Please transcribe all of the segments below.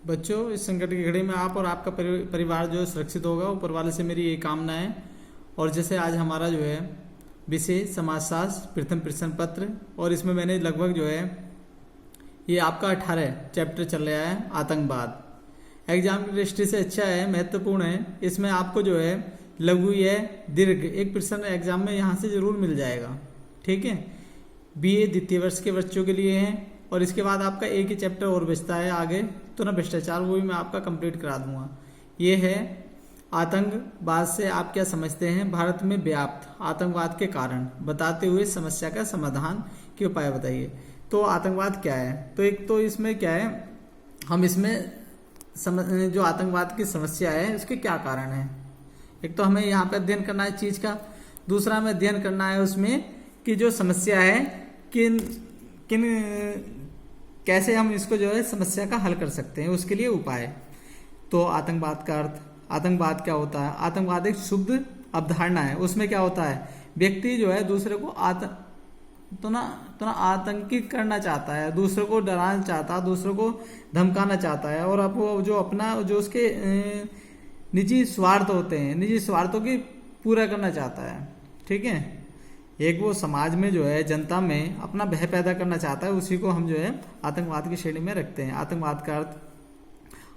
बच्चों, इस संकट की घड़ी में आप और आपका परिवार जो है सुरक्षित होगा, ऊपर वाले से मेरी यही कामना है। और जैसे आज हमारा जो है विषय समाजशास्त्र प्रथम प्रश्न पत्र, और इसमें मैंने लगभग जो है ये आपका 18 चैप्टर चल रहा है आतंकवाद। एग्जाम की दृष्टि से अच्छा है, महत्वपूर्ण है। इसमें आपको जो है लघु या दीर्घ एक प्रश्न एग्जाम में यहाँ से जरूर मिल जाएगा। ठीक है, बीए द्वितीय वर्ष के बच्चों के लिए है। और इसके बाद आपका एक ही चैप्टर और बचता है आगे, तो ना भ्रष्टाचार, वो भी मैं आपका कंप्लीट करा दूंगा। ये है आतंकवाद से आप क्या समझते हैं, भारत में व्याप्त आतंकवाद के कारण बताते हुए समस्या का समाधान के उपाय बताइए। तो आतंकवाद क्या है, तो एक तो इसमें क्या है, हम इसमें जो आतंकवाद की समस्या है उसके क्या कारण है। एक तो हमें यहाँ पर अध्ययन करना है चीज का, दूसरा हमें अध्ययन करना है उसमें कि जो समस्या है किन कैसे हम इसको जो है समस्या का हल कर सकते हैं, उसके लिए उपाय। तो आतंकवाद का अर्थ, आतंकवाद क्या होता है। आतंकवाद एक शुद्ध अवधारणा है। उसमें क्या होता है, व्यक्ति जो है दूसरे को आतंकित करना चाहता है, दूसरे को डराना चाहता है, दूसरे को धमकाना चाहता है, और अब वो जो अपना जो उसके निजी स्वार्थ होते हैं, निजी स्वार्थों की पूरा करना चाहता है। ठीक है, एक वो समाज में जो है जनता में अपना भय पैदा करना चाहता है, उसी को हम जो है आतंकवाद की श्रेणी में रखते हैं। आतंकवाद का अर्थ,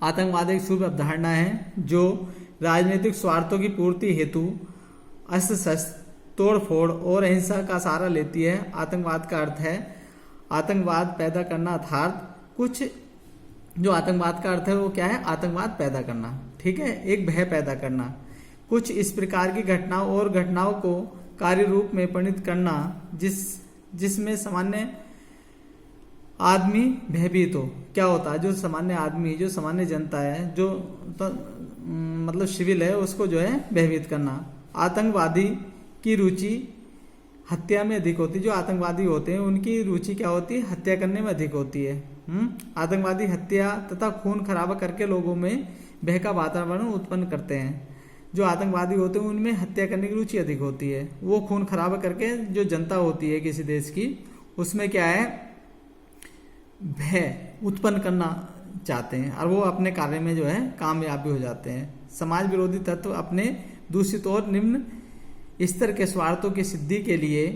आतंकवाद एक शुभ अवधारणा है जो राजनीतिक स्वार्थों की पूर्ति हेतु अस्त्र शस्त्र, तोड़ फोड़ और अहिंसा का सहारा लेती है। आतंकवाद का अर्थ है आतंकवाद पैदा करना, अर्थात कुछ जो आतंकवाद का अर्थ है वो क्या है, आतंकवाद पैदा करना। ठीक है, एक भय पैदा करना, कुछ इस प्रकार की घटनाओं और घटनाओं को कार्य रूप में परिणत करना जिसमें सामान्य आदमी भयभीत हो। क्या होता है, जो सामान्य आदमी, जो सामान्य जनता है, जो मतलब सिविल है, उसको जो है भयभीत करना। आतंकवादी की रुचि हत्या में अधिक होती है। जो आतंकवादी होते हैं उनकी रुचि क्या होती है, हत्या करने में अधिक होती है। आतंकवादी हत्या तथा खून खराबा करके लोगों में भय का वातावरण उत्पन्न करते हैं। जो आतंकवादी होते हैं उनमें हत्या करने की रुचि अधिक होती है। वो खून खराबा करके जो जनता होती है किसी देश की, उसमें क्या है, भय उत्पन्न करना चाहते हैं, और वो अपने कार्य में जो है कामयाब भी हो जाते हैं। समाज विरोधी तत्व अपने दूषित और निम्न स्तर के स्वार्थों की सिद्धि के लिए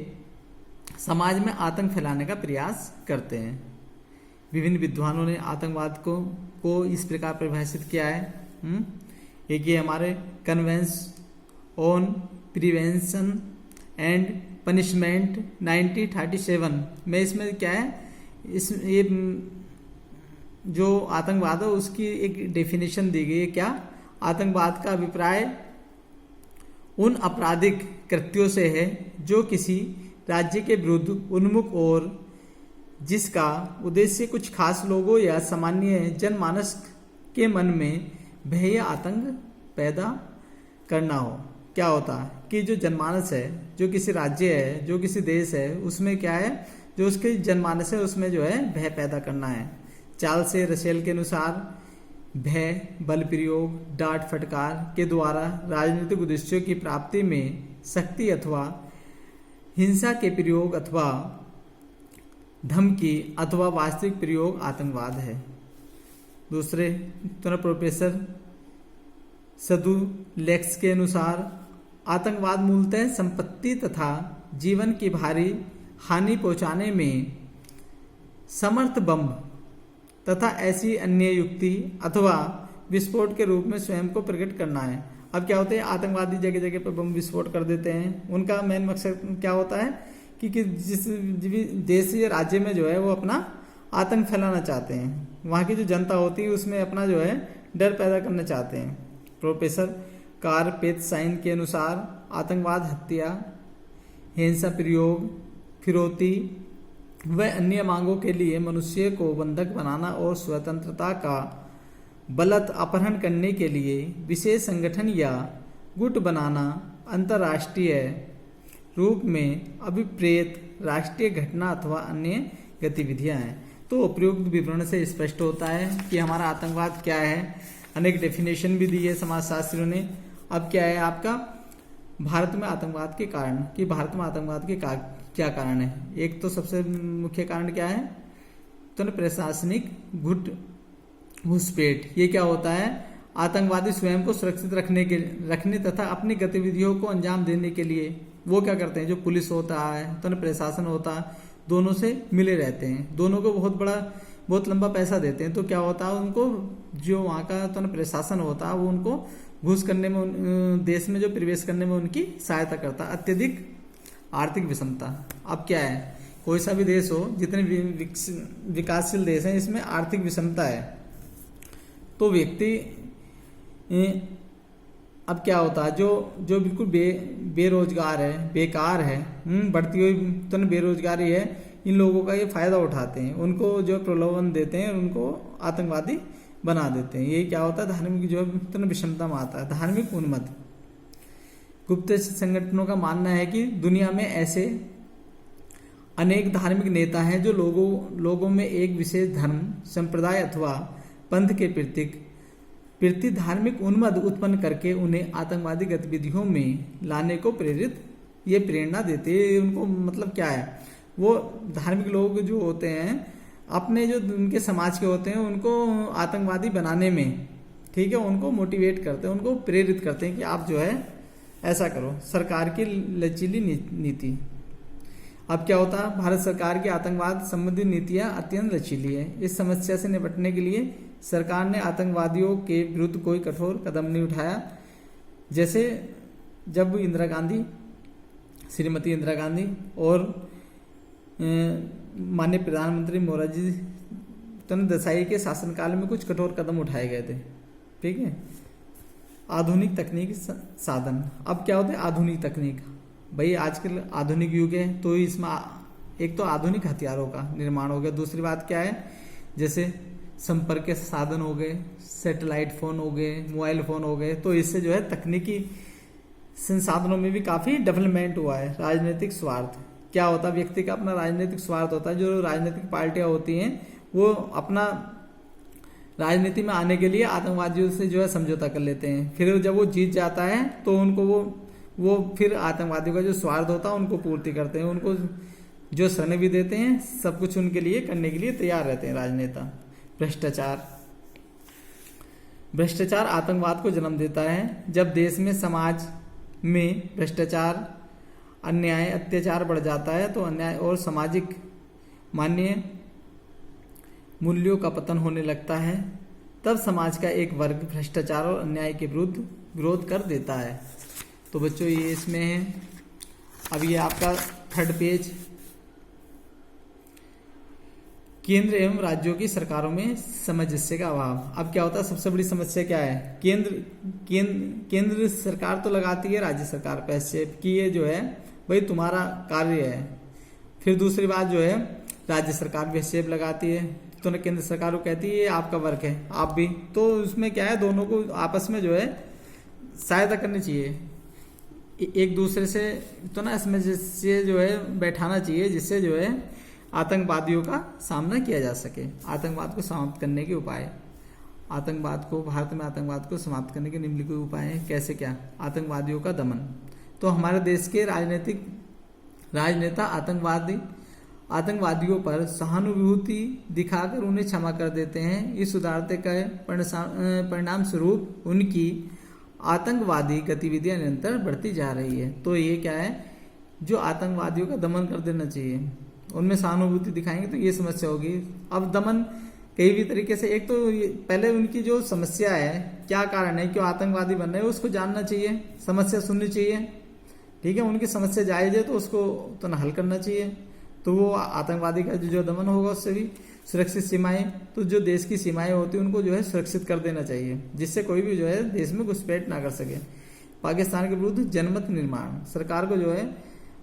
समाज में आतंक फैलाने का प्रयास करते हैं। विभिन्न विद्वानों ने आतंकवाद को इस प्रकार परिभाषित किया है। एक ये हमारे convention on prevention and punishment 1937 में, इसमें क्या है, ये जो आतंकवाद है उसकी एक डेफिनेशन दी गई है। क्या, आतंकवाद का अभिप्राय उन आपराधिक कृत्यों से है जो किसी राज्य के विरुद्ध उन्मुख और जिसका उद्देश्य कुछ खास लोगों या सामान्य जनमानस के मन में भय या आतंक पैदा करना हो। क्या होता है कि जो जनमानस है, जो किसी राज्य है, जो किसी देश है, उसमें क्या है, जो उसके जनमानस है उसमें जो है भय पैदा करना है। चार्ल्स रसेल के अनुसार भय, बल प्रयोग, डांट फटकार के द्वारा राजनीतिक उद्देश्यों की प्राप्ति में शक्ति अथवा हिंसा के प्रयोग अथवा धमकी अथवा वास्तविक प्रयोग आतंकवाद है। दूसरे प्रोफेसर सदु लेक्स के अनुसार आतंकवाद मूलतः संपत्ति तथा जीवन की भारी हानि पहुंचाने में समर्थ बम तथा ऐसी अन्य युक्ति अथवा विस्फोट के रूप में स्वयं को प्रकट करना है। अब क्या होता है, आतंकवादी जगह जगह पर बम विस्फोट कर देते हैं। उनका मेन मकसद क्या होता है कि जिस देश या राज्य में जो है वो अपना आतंक फैलाना चाहते हैं, वहाँ की जो जनता होती है उसमें अपना जो है डर पैदा करना चाहते हैं। प्रोफेसर कार्ल पेत्साइन के अनुसार आतंकवाद हत्या, हिंसा प्रयोग, फिरौती व अन्य मांगों के लिए मनुष्य को बंधक बनाना और स्वतंत्रता का बलत अपहरण करने के लिए विशेष संगठन या गुट बनाना अंतर्राष्ट्रीय रूप में अभिप्रेत राष्ट्रीय घटना अथवा अन्य गतिविधियां हैं। तो उपयुक्त विवरण से स्पष्ट होता है कि हमारा आतंकवाद क्या है। अनेक डेफिनेशन भी दी है समाजशास्त्रियों ने। अब क्या है आपका भारत में आतंकवाद के कारण, कि भारत में आतंकवाद के क्या कारण है। एक तो सबसे मुख्य कारण क्या है, तो प्रशासनिक गुट घुसपैठ, ये क्या होता है? आतंकवादी स्वयं को सुरक्षित रखने तथा अपनी गतिविधियों को अंजाम देने के लिए वो क्या करते हैं, जो पुलिस होता है तो प्रशासन होता है, दोनों से मिले रहते हैं, दोनों को बहुत लंबा पैसा देते हैं। तो क्या होता है, उनको जो वहाँ का तो प्रशासन होता है वो उनको घुस करने में, देश में जो प्रवेश करने में उनकी सहायता करता है। अत्यधिक आर्थिक विषमता, अब क्या है, कोई सा भी देश हो, जितने विकासशील देश हैं, इसमें आर्थिक विषमता है। तो व्यक्ति अब क्या होता है, जो बिल्कुल बेरोजगार है, बेकार है, बढ़ती हुई तो बेरोजगारी है, इन लोगों का ये फायदा उठाते हैं, उनको जो प्रलोभन देते हैं, उनको आतंकवादी बना देते हैं। ये क्या होता है, धार्मिक जो तो विषमता में आता है। धार्मिक उन्मत्त, गुप्त संगठनों का मानना है कि दुनिया में ऐसे अनेक धार्मिक नेता हैं जो लोगों में एक विशेष धर्म, संप्रदाय अथवा पंथ के प्रति धार्मिक उन्माद उत्पन्न करके उन्हें आतंकवादी गतिविधियों में लाने को प्रेरणा देते हैं। उनको मतलब क्या है, वो धार्मिक लोग जो होते हैं अपने जो उनके समाज के होते हैं उनको आतंकवादी बनाने में, ठीक है, उनको मोटिवेट करते हैं, उनको प्रेरित करते हैं कि आप जो है ऐसा करो। सरकार की लचीली नीति, अब क्या होता है, भारत सरकार की आतंकवाद संबंधी नीतियां अत्यंत लचीली है। इस समस्या से निपटने के लिए सरकार ने आतंकवादियों के विरुद्ध कोई कठोर कदम नहीं उठाया। जैसे जब श्रीमती इंदिरा गांधी और माननीय प्रधानमंत्री मोरारजी देसाई के शासनकाल में कुछ कठोर कदम उठाए गए थे, ठीक है। आधुनिक तकनीक साधन, अब क्या होता है, आधुनिक तकनीक, भाई आजकल आधुनिक युग है, तो इसमें एक तो आधुनिक हथियारों का निर्माण हो गया, दूसरी बात क्या है, जैसे संपर्क के साधन हो गए, सैटेलाइट फोन हो गए, मोबाइल फोन हो गए, तो इससे जो है तकनीकी संसाधनों में भी काफी डेवलपमेंट हुआ है। राजनीतिक स्वार्थ, क्या होता है, व्यक्ति का अपना राजनीतिक स्वार्थ होता है। जो राजनीतिक पार्टियां होती हैं वो अपना राजनीति में आने के लिए आतंकवादियों से जो है समझौता कर लेते हैं, फिर जब वो जीत जाता है तो उनको वो फिर आतंकवादियों का जो स्वार्थ होता है उनको पूर्ति करते हैं, उनको जो शरण भी देते हैं, सब कुछ उनके लिए करने के लिए तैयार रहते हैं राजनेता। भ्रष्टाचार आतंकवाद को जन्म देता है। जब देश में समाज में भ्रष्टाचार, अन्याय, अत्याचार बढ़ जाता है तो अन्याय और सामाजिक मान्य मूल्यों का पतन होने लगता है। तब समाज का एक वर्ग भ्रष्टाचार और अन्याय के विरुद्ध विरोध कर देता है। तो बच्चों ये इसमें है, अब ये आपका थर्ड पेज, केंद्र एवं राज्यों की सरकारों में सामंजस्य का अभाव। अब क्या होता है, सबसे बड़ी समस्या क्या है, केंद्र सरकार तो लगाती है राज्य सरकार पे हस्तक्षेप कि ये जो है भाई तुम्हारा कार्य है, फिर दूसरी बात जो है राज्य सरकार भी हस्तक्षेप लगाती है, तो केंद्र सरकार को कहती है ये आपका वर्क है, आप भी, तो उसमें क्या है, दोनों को आपस में जो है सहायता करनी चाहिए, एक दूसरे से तो सामंजस्य जो है बैठाना चाहिए, जिससे जो है आतंकवादियों का सामना किया जा सके। आतंकवाद को समाप्त करने के उपाय, भारत में आतंकवाद को समाप्त करने के निम्नलिखित उपाय हैं। कैसे, क्या, आतंकवादियों का दमन, तो हमारे देश के राजनेता आतंकवादियों पर सहानुभूति दिखाकर उन्हें क्षमा कर देते हैं। इस उदारता के परिणाम स्वरूप उनकी आतंकवादी गतिविधियां निरंतर बढ़ती जा रही है। तो ये क्या है, जो आतंकवादियों का दमन कर देना चाहिए, उनमें सहानुभूति दिखाएंगे तो ये समस्या होगी। अब दमन कई भी तरीके से, एक तो पहले उनकी जो समस्या है, क्या कारण है, क्यों आतंकवादी बन रहे हैं, उसको जानना चाहिए, समस्या सुननी चाहिए, ठीक है, उनकी समस्या जायज है तो उसको तो न हल करना चाहिए, तो वो आतंकवादी का जो दमन होगा उससे भी सुरक्षित सीमाएं, तो जो देश की सीमाएं होती है उनको जो है सुरक्षित कर देना चाहिए, जिससे कोई भी जो है देश में घुसपैठ ना कर सके। पाकिस्तान के विरुद्ध जनमत निर्माण, सरकार को जो है,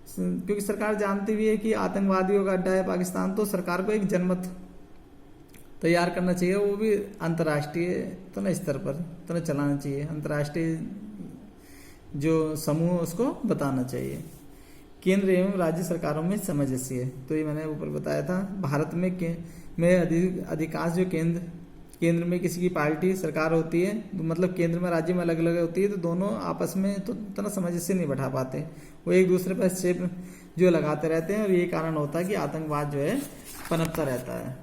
क्योंकि सरकार जानती भी है कि आतंकवादियों का अड्डा है पाकिस्तान, तो सरकार को एक जनमत तैयार करना चाहिए, वो भी अंतर्राष्ट्रीय तो स्तर पर तो चलाना चाहिए, अंतर्राष्ट्रीय जो समूह उसको बताना चाहिए। केंद्र एवं राज्य सरकारों में सामंजस्य, तो ये मैंने ऊपर बताया था। भारत में अधिकांश जो केंद्र में किसी की पार्टी सरकार होती है, मतलब केंद्र में राज्य में अलग अलग होती है, तो दोनों आपस में तो इतना सामंजस्य नहीं बैठा पाते, वो एक दूसरे पर हस्तक्षेप जो लगाते रहते हैं, और ये कारण होता है कि आतंकवाद जो है पनपता रहता है।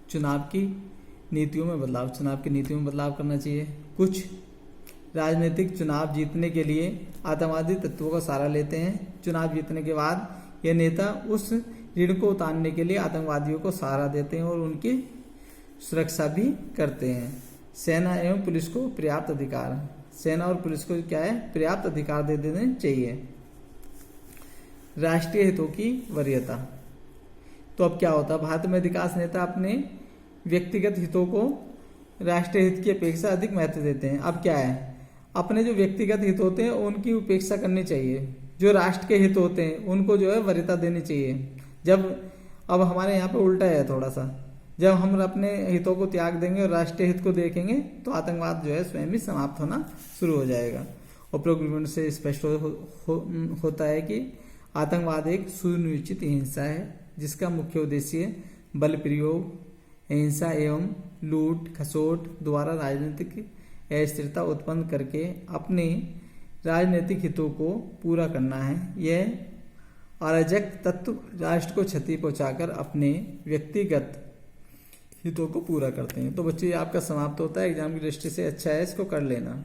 चुनाव की नीतियों में बदलाव, चुनाव की नीतियों में बदलाव करना चाहिए। कुछ राजनीतिक चुनाव जीतने के लिए आतंकवादी तत्वों का सहारा लेते हैं। चुनाव जीतने के बाद ये नेता उस ऋण को उतारने के लिए आतंकवादियों को सहारा देते हैं और उनकी सुरक्षा भी करते हैं। सेना एवं पुलिस को पर्याप्त अधिकार, सेना और पुलिस को क्या है, पर्याप्त अधिकार दे देने चाहिए। राष्ट्रीय हितों की वरीयता, तो अब क्या होता है, भारत में अधिकांश नेता अपने व्यक्तिगत हितों को राष्ट्रीय हित की अपेक्षा अधिक महत्व देते हैं। अब क्या है, अपने जो व्यक्तिगत हित होते हैं उनकी उपेक्षा करनी चाहिए, जो राष्ट्र के हित होते हैं उनको जो है वरीयता देनी चाहिए। जब अब हमारे यहाँ पे उल्टा है थोड़ा सा, जब हम अपने हितों को त्याग देंगे और राष्ट्रीय हित को देखेंगे तो आतंकवाद जो है स्वयं ही समाप्त होना शुरू हो जाएगा। उपरोक्त विवरण से स्पष्ट होता है कि आतंकवाद एक सुनियोजित हिंसा है जिसका मुख्य उद्देश्य बल प्रयोग, हिंसा एवं लूट खसोट द्वारा राजनीतिक अस्थिरता उत्पन्न करके अपने राजनीतिक हितों को पूरा करना है। यह अराजक तत्व राष्ट्र को क्षति पहुंचाकर अपने व्यक्तिगत हितों को पूरा करते हैं। तो बच्चे आपका समाप्त होता है, एग्जाम की दृष्टि से अच्छा है, इसको कर लेना।